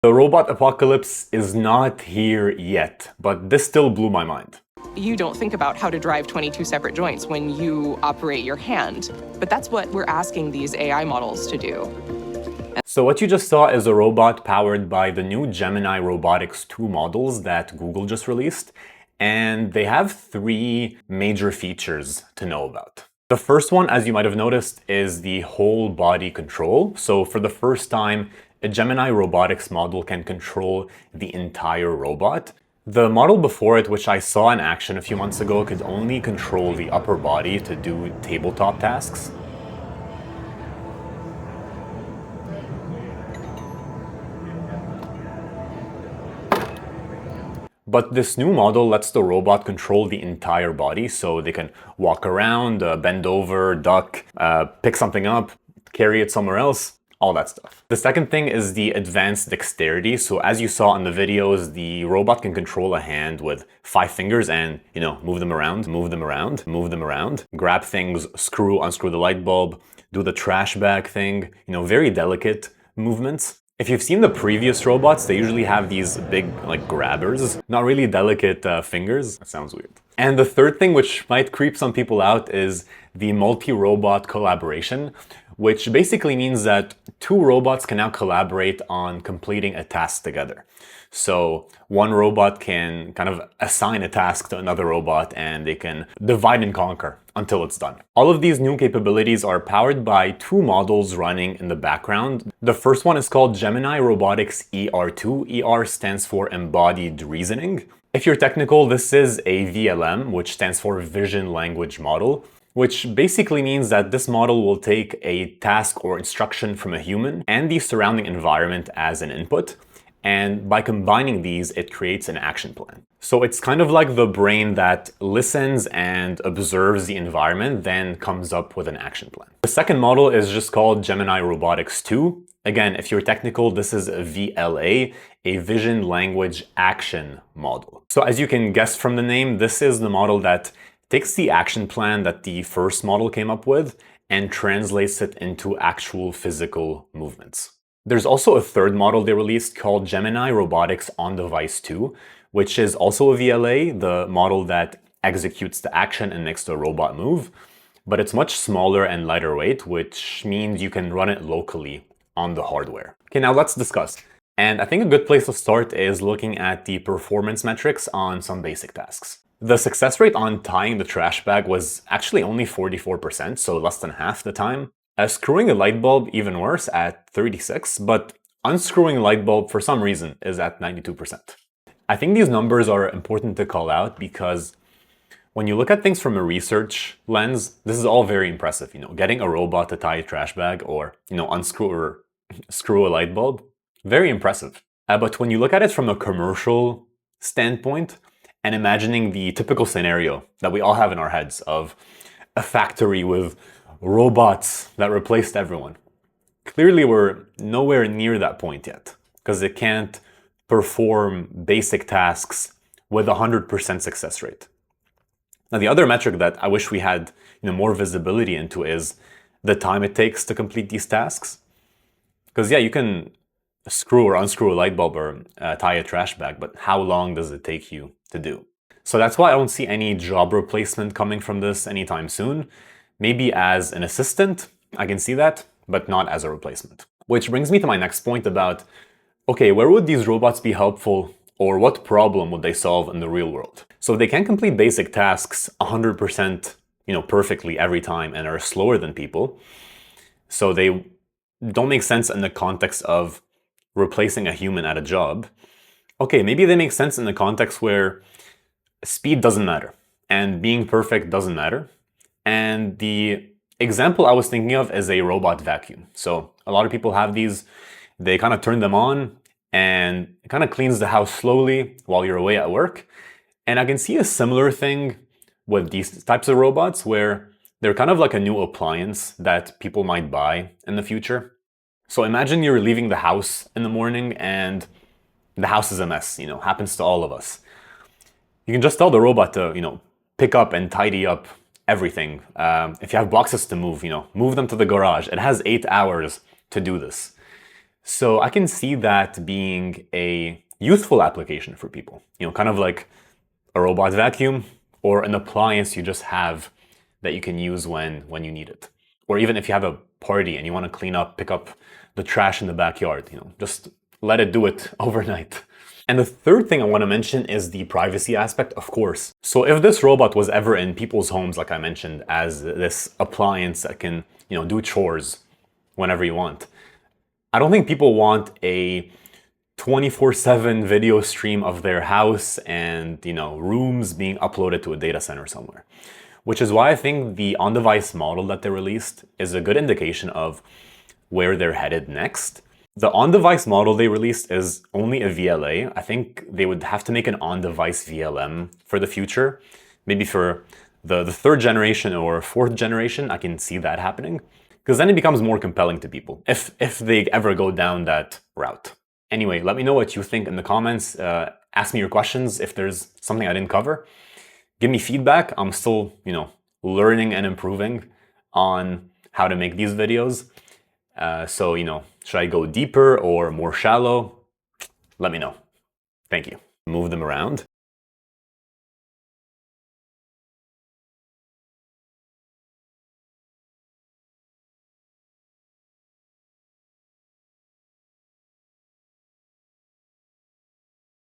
The robot apocalypse is not here yet, but this still blew my mind. You don't think about how to drive 22 separate joints when you operate your hand, but that's what we're asking these AI models to do. So what you just saw is a robot powered by the new Gemini Robotics 2 models that Google just released, and they have three major features to know about. The first one, as you might have noticed, is the whole body control. So for the first time, a Gemini Robotics model can control the entire robot. The model before it, which I saw in action a few months ago, could only control the upper body to do tabletop tasks. But this new model lets the robot control the entire body, so they can walk around, bend over, duck, pick something up, carry it somewhere else, all that stuff. The second thing is the advanced dexterity. So as you saw in the videos, the robot can control a hand with 5 fingers and, move them around, move them around, move them around, grab things, unscrew the light bulb, do the trash bag thing, very delicate movements. If you've seen the previous robots, they usually have these big, grabbers, not really delicate fingers. That sounds weird. And the third thing, which might creep some people out, is the multi-robot collaboration, which basically means that 2 robots can now collaborate on completing a task together. So one robot can kind of assign a task to another robot and they can divide and conquer until it's done. All of these new capabilities are powered by 2 models running in the background. The first one is called Gemini Robotics ER2. ER stands for Embodied Reasoning. If you're technical, this is a VLM, which stands for Vision Language Model, which basically means that this model will take a task or instruction from a human and the surrounding environment as an input. And by combining these, it creates an action plan. So it's kind of like the brain that listens and observes the environment, then comes up with an action plan. The second model is just called Gemini Robotics 2. Again, if you're technical, this is a VLA, a Vision Language Action Model. So as you can guess from the name, this is the model that takes the action plan that the first model came up with and translates it into actual physical movements. There's also a third model they released called Gemini Robotics On-Device 2, which is also a VLA, the model that executes the action and makes the robot move, but it's much smaller and lighter weight, which means you can run it locally on the hardware. Okay, now let's discuss. And I think a good place to start is looking at the performance metrics on some basic tasks. The success rate on tying the trash bag was actually only 44%, so less than half the time. Screwing a light bulb, even worse, at 36%, but unscrewing a light bulb for some reason is at 92%. I think these numbers are important to call out because when you look at things from a research lens, this is all very impressive. Getting a robot to tie a trash bag or, unscrew or screw a light bulb, very impressive. But when you look at it from a commercial standpoint and imagining the typical scenario that we all have in our heads of a factory with robots that replaced everyone. Clearly, we're nowhere near that point yet because it can't perform basic tasks with 100% success rate. Now, the other metric that I wish we had more visibility into is the time it takes to complete these tasks. Because you can screw or unscrew a light bulb or tie a trash bag, but how long does it take you to do? So that's why I don't see any job replacement coming from this anytime soon. Maybe as an assistant, I can see that, but not as a replacement. Which brings me to my next point about, okay, where would these robots be helpful or what problem would they solve in the real world? So they can complete basic tasks 100%, perfectly every time and are slower than people. So they don't make sense in the context of replacing a human at a job. Okay, maybe they make sense in the context where speed doesn't matter and being perfect doesn't matter. And the example I was thinking of is a robot vacuum. So a lot of people have these, they kind of turn them on and it kind of cleans the house slowly while you're away at work. And I can see a similar thing with these types of robots where they're kind of like a new appliance that people might buy in the future. So imagine you're leaving the house in the morning and the house is a mess, happens to all of us. You can just tell the robot to, pick up and tidy up everything. If you have boxes to move, move them to the garage. It has 8 hours to do this. So I can see that being a useful application for people, kind of like a robot vacuum or an appliance you just have that you can use when you need it. Or even if you have a party and you want to pick up the trash in the backyard, just let it do it overnight. And the third thing I want to mention is the privacy aspect, of course. So if this robot was ever in people's homes, like I mentioned, as this appliance that can, do chores whenever you want, I don't think people want a 24/7 video stream of their house and, rooms being uploaded to a data center somewhere. Which is why I think the on-device model that they released is a good indication of where they're headed next. The on-device model they released is only a VLA. I think they would have to make an on-device VLM for the future. Maybe for the third generation or fourth generation, I can see that happening. Because then it becomes more compelling to people, if they ever go down that route. Anyway, let me know what you think in the comments. Ask me your questions if there's something I didn't cover. Give me feedback. I'm still, learning and improving on how to make these videos. So, should I go deeper or more shallow? Let me know. Thank you. Move them around.